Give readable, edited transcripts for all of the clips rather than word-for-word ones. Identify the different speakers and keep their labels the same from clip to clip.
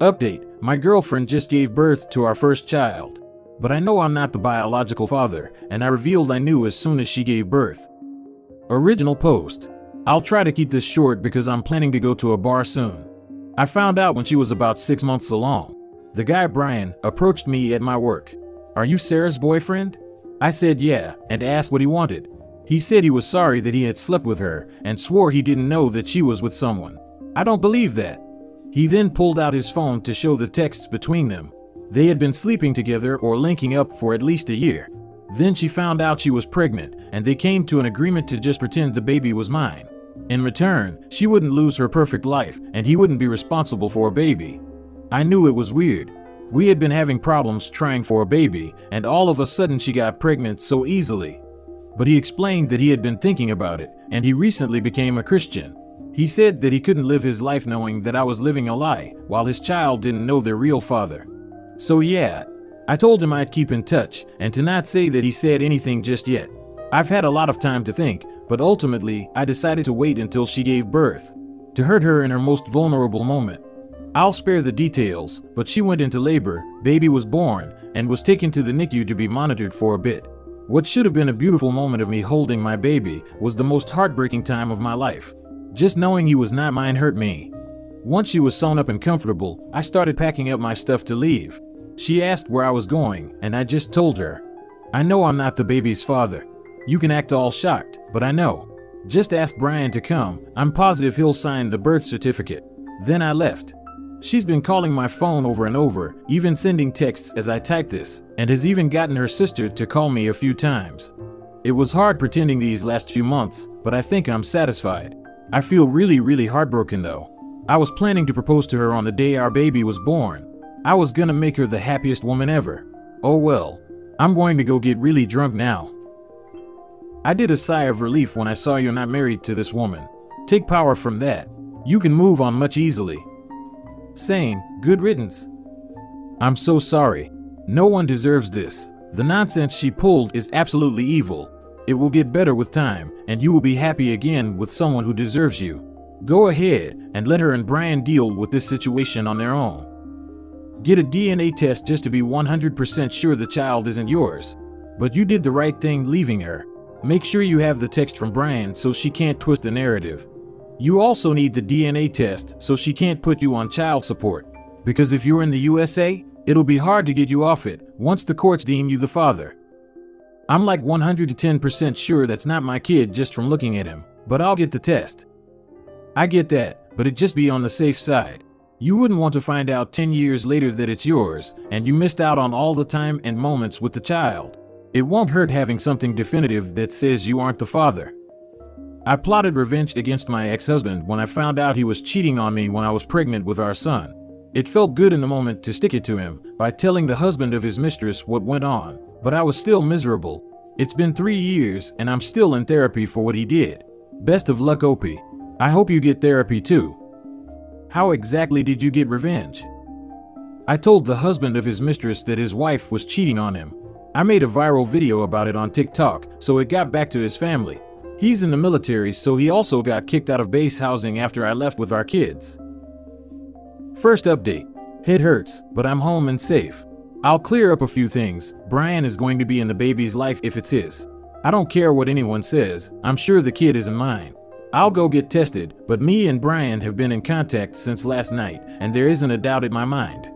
Speaker 1: Update: my girlfriend just gave birth to our first child. But I know I'm not the biological father, and I revealed I knew as soon as she gave birth. Original post. I'll try to keep this short because I'm planning to go to a bar soon. I found out when she was about 6 months along. The guy Brian approached me at my work. "Are you Sarah's boyfriend?" I said yeah, and asked what he wanted. He said he was sorry that he had slept with her and swore he didn't know that she was with someone. I don't believe that. He then pulled out his phone to show the texts between them. They had been sleeping together or linking up for at least a year. Then she found out she was pregnant, and they came to an agreement to just pretend the baby was mine. In return, she wouldn't lose her perfect life, and he wouldn't be responsible for a baby. I knew it was weird. We had been having problems trying for a baby, and all of a sudden she got pregnant so easily. But he explained that he had been thinking about it, and he recently became a Christian. He said that he couldn't live his life knowing that I was living a lie, while his child didn't know their real father. So yeah, I told him I'd keep in touch, and to not say that he said anything just yet. I've had a lot of time to think, but ultimately I decided to wait until she gave birth, to hurt her in her most vulnerable moment. I'll spare the details, but she went into labor, baby was born, and was taken to the NICU to be monitored for a bit. What should have been a beautiful moment of me holding my baby was the most heartbreaking time of my life. Just knowing he was not mine hurt me. Once she was sewn up and comfortable, I started packing up my stuff to leave. She asked where I was going, and I just told her. I know I'm not the baby's father. You can act all shocked, but I know. Just ask Brian to come. I'm positive he'll sign the birth certificate. Then I left. She's been calling my phone over and over, even sending texts as I type this, and has even gotten her sister to call me a few times. It was hard pretending these last few months, but I think I'm satisfied. I feel really heartbroken though. I was planning to propose to her on the day our baby was born. I was gonna make her the happiest woman ever. Oh well. I'm going to go get really drunk now. I did a sigh of relief when I saw you're not married to this woman. Take power from that. You can move on much easily. Saying, good riddance. I'm so sorry. No one deserves this. The nonsense she pulled is absolutely evil. It will get better with time, and you will be happy again with someone who deserves you. Go ahead and let her and Brian deal with this situation on their own. Get a DNA test just to be 100% sure the child isn't yours. But you did the right thing leaving her. Make sure you have the text from Brian so she can't twist the narrative. You also need the DNA test so she can't put you on child support. Because if you're in the USA, it'll be hard to get you off it once the courts deem you the father. I'm like 110% sure that's not my kid just from looking at him, but I'll get the test. I get that, but it'd just be on the safe side. You wouldn't want to find out 10 years later that it's yours, and you missed out on all the time and moments with the child. It won't hurt having something definitive that says you aren't the father. I plotted revenge against my ex-husband when I found out he was cheating on me when I was pregnant with our son. It felt good in the moment to stick it to him by telling the husband of his mistress what went on, but I was still miserable. It's been 3 years and I'm still in therapy for what he did. Best of luck, Opie. I hope you get therapy too. How exactly did you get revenge? I told the husband of his mistress that his wife was cheating on him. I made a viral video about it on TikTok, so it got back to his family. He's in the military, so he also got kicked out of base housing after I left with our kids. First update. Head hurts, but I'm home and safe. I'll clear up a few things. Brian is going to be in the baby's life if it's his. I don't care what anyone says. I'm sure the kid isn't mine. I'll go get tested, but me and Brian have been in contact since last night, and there isn't a doubt in my mind.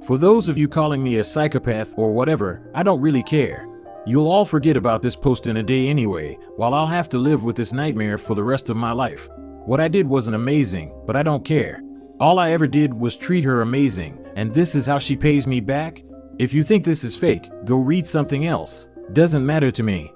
Speaker 1: For those of you calling me a psychopath or whatever, I don't really care. You'll all forget about this post in a day anyway, while I'll have to live with this nightmare for the rest of my life. What I did wasn't amazing, but I don't care. All I ever did was treat her amazing, and this is how she pays me back? If you think this is fake, go read something else. Doesn't matter to me.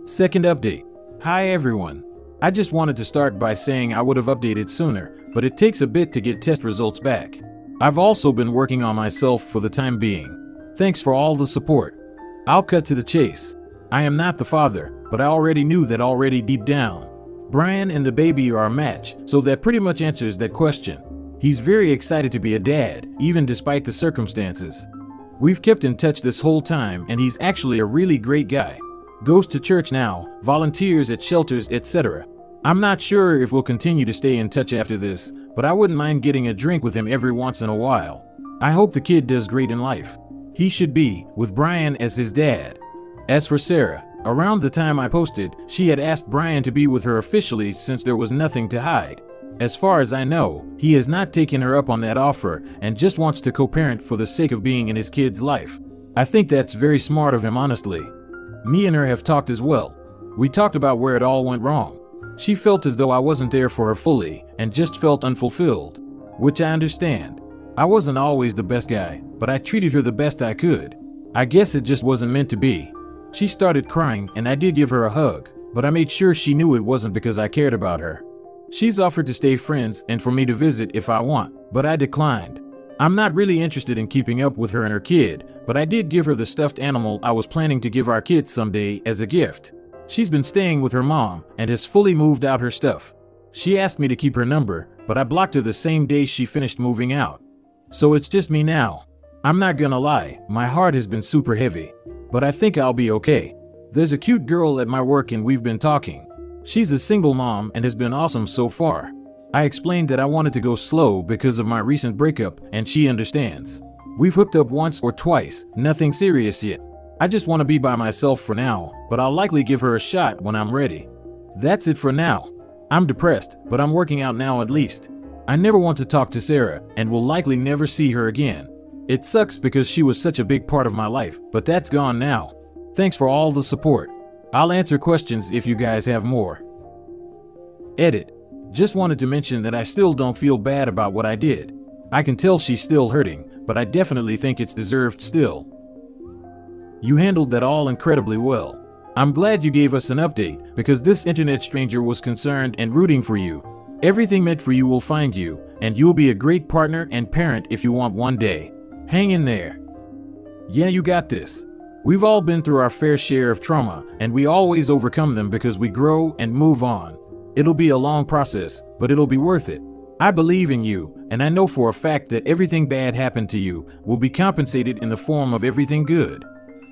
Speaker 1: Second update. Hi everyone. I just wanted to start by saying I would have updated sooner, but it takes a bit to get test results back. I've also been working on myself for the time being. Thanks for all the support. I'll cut to the chase. I am not the father, but I already knew that already deep down. Brian and the baby are a match, so that pretty much answers that question. He's very excited to be a dad, even despite the circumstances. We've kept in touch this whole time, and he's actually a really great guy. Goes to church now, volunteers at shelters, etc. I'm not sure if we'll continue to stay in touch after this, but I wouldn't mind getting a drink with him every once in a while. I hope the kid does great in life. He should be, with Brian as his dad. As for Sarah, around the time I posted, she had asked Brian to be with her officially since there was nothing to hide. As far as I know, he has not taken her up on that offer and just wants to co-parent for the sake of being in his kid's life. I think that's very smart of him, honestly. Me and her have talked as well. We talked about where it all went wrong. She felt as though I wasn't there for her fully and just felt unfulfilled, which I understand. I wasn't always the best guy, but I treated her the best I could. I guess it just wasn't meant to be. She started crying and I did give her a hug, but I made sure she knew it wasn't because I cared about her. She's offered to stay friends and for me to visit if I want, but I declined. I'm not really interested in keeping up with her and her kid, but I did give her the stuffed animal I was planning to give our kid someday as a gift. She's been staying with her mom and has fully moved out her stuff. She asked me to keep her number, but I blocked her the same day she finished moving out. So it's just me now. I'm not gonna lie, my heart has been super heavy, but I think I'll be okay. There's a cute girl at my work and we've been talking. She's a single mom and has been awesome so far. I explained that I wanted to go slow because of my recent breakup and she understands. We've hooked up once or twice, nothing serious yet. I just want to be by myself for now, but I'll likely give her a shot when I'm ready. That's it for now. I'm depressed, but I'm working out now at least. I never want to talk to Sarah and will likely never see her again. It sucks because she was such a big part of my life, but that's gone now. Thanks for all the support. I'll answer questions if you guys have more. Edit. Just wanted to mention that I still don't feel bad about what I did. I can tell she's still hurting, but I definitely think it's deserved still. You handled that all incredibly well. I'm glad you gave us an update because this internet stranger was concerned and rooting for you. Everything meant for you will find you, and you'll be a great partner and parent if you want one day. Hang in there. Yeah, you got this. We've all been through our fair share of trauma, and we always overcome them because we grow and move on. It'll be a long process, but it'll be worth it. I believe in you, and I know for a fact that everything bad happened to you will be compensated in the form of everything good.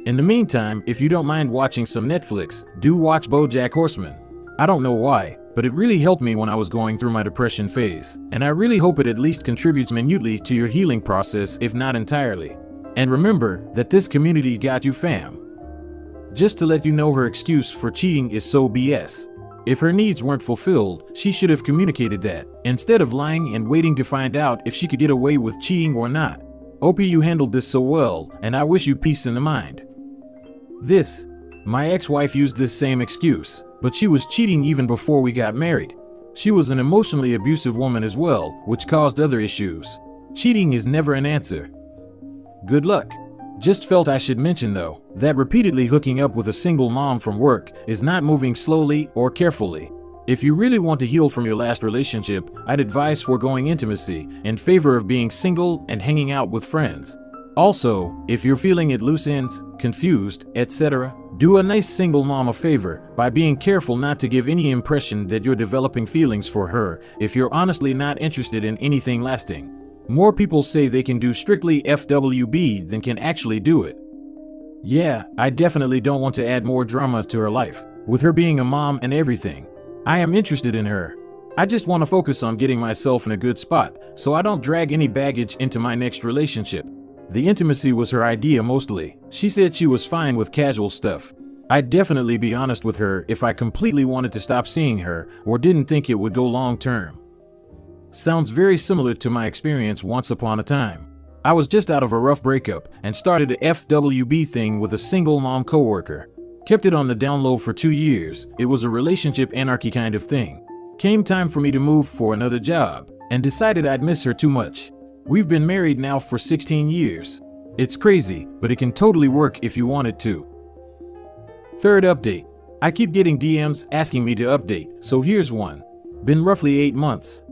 Speaker 1: In the meantime, if you don't mind watching some Netflix, do watch BoJack Horseman. I don't know why, but it really helped me when I was going through my depression phase, and I really hope it at least contributes minutely to your healing process, if not entirely. And remember that this community got you, fam. Just to let you know, her excuse for cheating is so BS. If her needs weren't fulfilled, she should have communicated that, instead of lying and waiting to find out if she could get away with cheating or not. OP, you handled this so well, and I wish you peace in the mind. My ex-wife used this same excuse, but she was cheating even before we got married. She was an emotionally abusive woman as well, which caused other issues. Cheating is never an answer. Good luck. Just felt I should mention though, that repeatedly hooking up with a single mom from work is not moving slowly or carefully. If you really want to heal from your last relationship, I'd advise foregoing intimacy in favor of being single and hanging out with friends. Also, if you're feeling at loose ends, confused, etc., do a nice single mom a favor by being careful not to give any impression that you're developing feelings for her if you're honestly not interested in anything lasting. More people say they can do strictly FWB than can actually do it. Yeah, I definitely don't want to add more drama to her life, with her being a mom and everything. I am interested in her. I just want to focus on getting myself in a good spot so I don't drag any baggage into my next relationship. The intimacy was her idea mostly. She said she was fine with casual stuff. I'd definitely be honest with her if I completely wanted to stop seeing her or didn't think it would go long term. Sounds very similar to my experience once upon a time. I was just out of a rough breakup and started a FWB thing with a single mom coworker. Kept it on the down low for 2 years. It was a relationship anarchy kind of thing. Came time for me to move for another job and decided I'd miss her too much. We've been married now for 16 years. It's crazy, but it can totally work if you want it to. Third update. I keep getting DMs asking me to update, so here's one. Been roughly 8 months.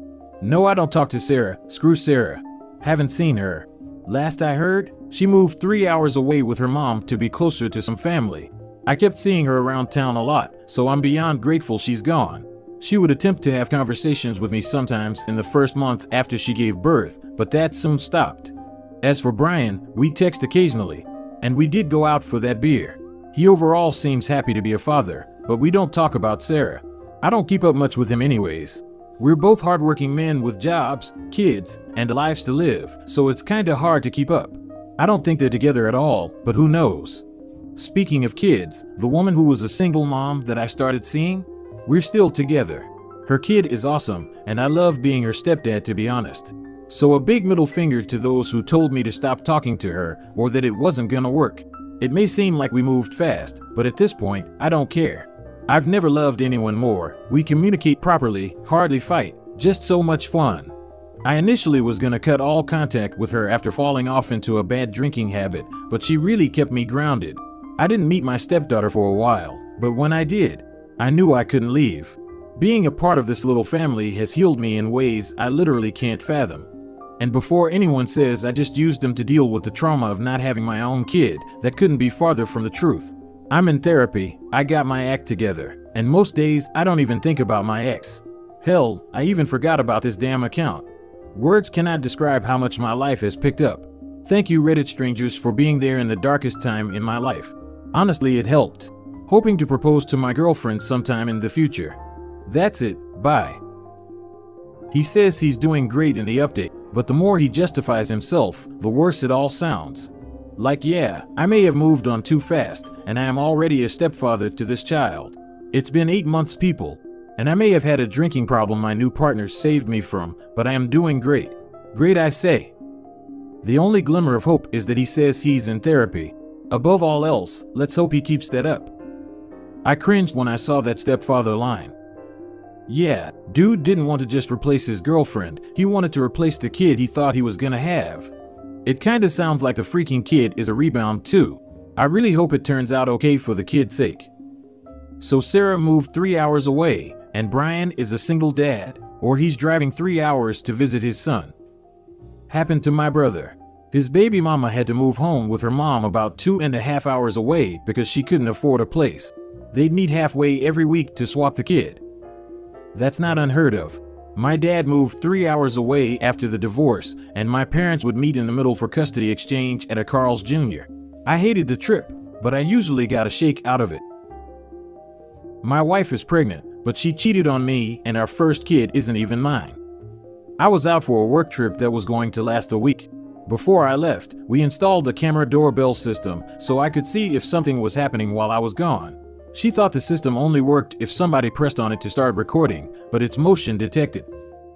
Speaker 1: No, I don't talk to Sarah. Screw Sarah. Haven't seen her. Last I heard, she moved 3 hours away with her mom to be closer to some family. I kept seeing her around town a lot, so I'm beyond grateful she's gone. She would attempt to have conversations with me sometimes in the first month after she gave birth, but that soon stopped. As for Brian, we text occasionally, and we did go out for that beer. He overall seems happy to be a father, but we don't talk about Sarah. I don't keep up much with him anyways. We're both hardworking men with jobs, kids, and lives to live, so it's kinda hard to keep up. I don't think they're together at all, but who knows? Speaking of kids, the woman who was a single mom that I started seeing, we're still together. Her kid is awesome, and I love being her stepdad, to be honest. So a big middle finger to those who told me to stop talking to her or that it wasn't gonna work. It may seem like we moved fast, but at this point, I don't care. I've never loved anyone more. We communicate properly, hardly fight, just so much fun. I initially was gonna cut all contact with her after falling off into a bad drinking habit, but she really kept me grounded. I didn't meet my stepdaughter for a while, but when I did, I knew I couldn't leave. Being a part of this little family has healed me in ways I literally can't fathom. And before anyone says I just used them to deal with the trauma of not having my own kid, that couldn't be farther from the truth. I'm in therapy, I got my act together, and most days I don't even think about my ex. Hell, I even forgot about this damn account. Words cannot describe how much my life has picked up. Thank you, Reddit strangers, for being there in the darkest time in my life. Honestly, it helped. Hoping to propose to my girlfriend sometime in the future. That's it, bye. He says he's doing great in the update, but the more he justifies himself, the worse it all sounds. Like, yeah, I may have moved on too fast, and I am already a stepfather to this child. It's been 8 months, people, and I may have had a drinking problem my new partner saved me from, but I am doing great. Great, I say. The only glimmer of hope is that he says he's in therapy. Above all else, let's hope he keeps that up. I cringed when I saw that stepfather line. Yeah, dude didn't want to just replace his girlfriend, he wanted to replace the kid he thought he was gonna have. It kinda sounds like the freaking kid is a rebound too. I really hope it turns out okay for the kid's sake. So Sarah moved 3 hours away, and Brian is a single dad, or he's driving 3 hours to visit his son. Happened to my brother. His baby mama had to move home with her mom about 2.5 hours away because she couldn't afford a place. They'd meet halfway every week to swap the kid. That's not unheard of. My dad moved 3 hours away after the divorce, and my parents would meet in the middle for custody exchange at a Carl's Jr. I hated the trip, but I usually got a shake out of it. My wife is pregnant, but she cheated on me, and our first kid isn't even mine. I was out for a work trip that was going to last a week. Before I left, we installed the camera doorbell system so I could see if something was happening while I was gone. She thought the system only worked if somebody pressed on it to start recording, but it's motion detected.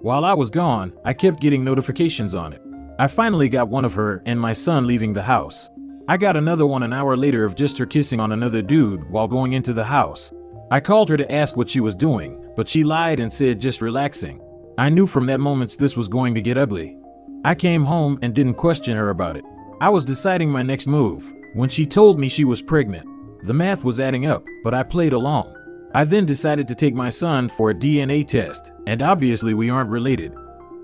Speaker 1: While I was gone, I kept getting notifications on it. I finally got one of her and my son leaving the house. I got another one an hour later of just her kissing on another dude while going into the house. I called her to ask what she was doing, but she lied and said just relaxing. I knew from that moment this was going to get ugly. I came home and didn't question her about it. I was deciding my next move when she told me she was pregnant. The math was adding up, but I played along. I then decided to take my son for a DNA test, and obviously we aren't related.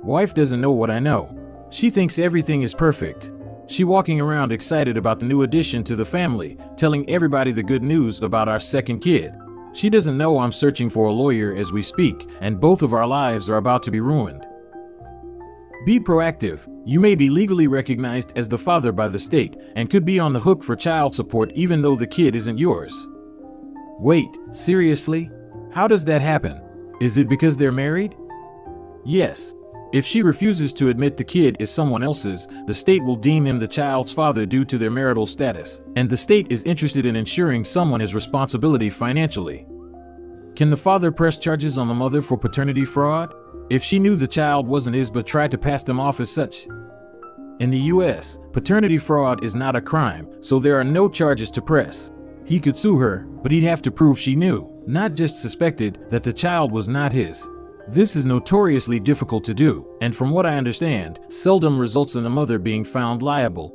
Speaker 1: Wife doesn't know what I know. She thinks everything is perfect. She walking around excited about the new addition to the family, telling everybody the good news about our second kid. She doesn't know I'm searching for a lawyer as we speak, and both of our lives are about to be ruined. Be proactive. You may be legally recognized as the father by the state and could be on the hook for child support even though the kid isn't yours. Wait, seriously? How does that happen? Is it because they're married? Yes. If she refuses to admit the kid is someone else's, the state will deem him the child's father due to their marital status, and the state is interested in ensuring someone has responsibility financially. Can the father press charges on the mother for paternity fraud? If she knew the child wasn't his but tried to pass them off as such? In the US, paternity fraud is not a crime, so there are no charges to press. He could sue her, but he'd have to prove she knew, not just suspected, that the child was not his. This is notoriously difficult to do, and from what I understand, seldom results in the mother being found liable.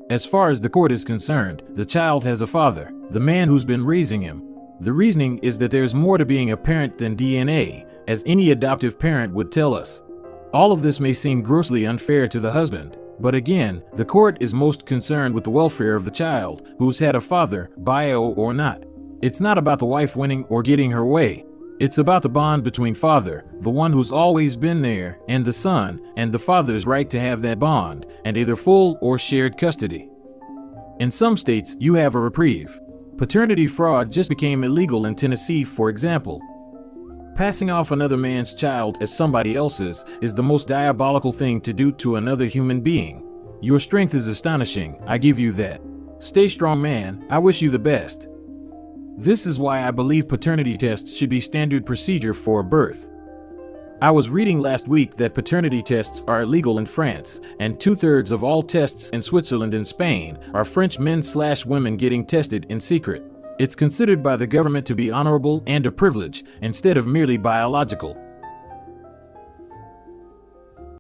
Speaker 1: As far as the court is concerned, the child has a father, the man who's been raising him. The reasoning is that there's more to being a parent than DNA, as any adoptive parent would tell us. All of this may seem grossly unfair to the husband, but again, the court is most concerned with the welfare of the child, who's had a father, bio or not. It's not about the wife winning or getting her way. It's about the bond between father, the one who's always been there, and the son, and the father's right to have that bond, and either full or shared custody. In some states, you have a reprieve. Paternity fraud just became illegal in Tennessee, for example. Passing off another man's child as somebody else's is the most diabolical thing to do to another human being. Your strength is astonishing, I give you that. Stay strong, man, I wish you the best. This is why I believe paternity tests should be standard procedure for birth. I was reading last week that paternity tests are illegal in France, and 2/3 of all tests in Switzerland and Spain are French men/women getting tested in secret. It's considered by the government to be honorable and a privilege, instead of merely biological.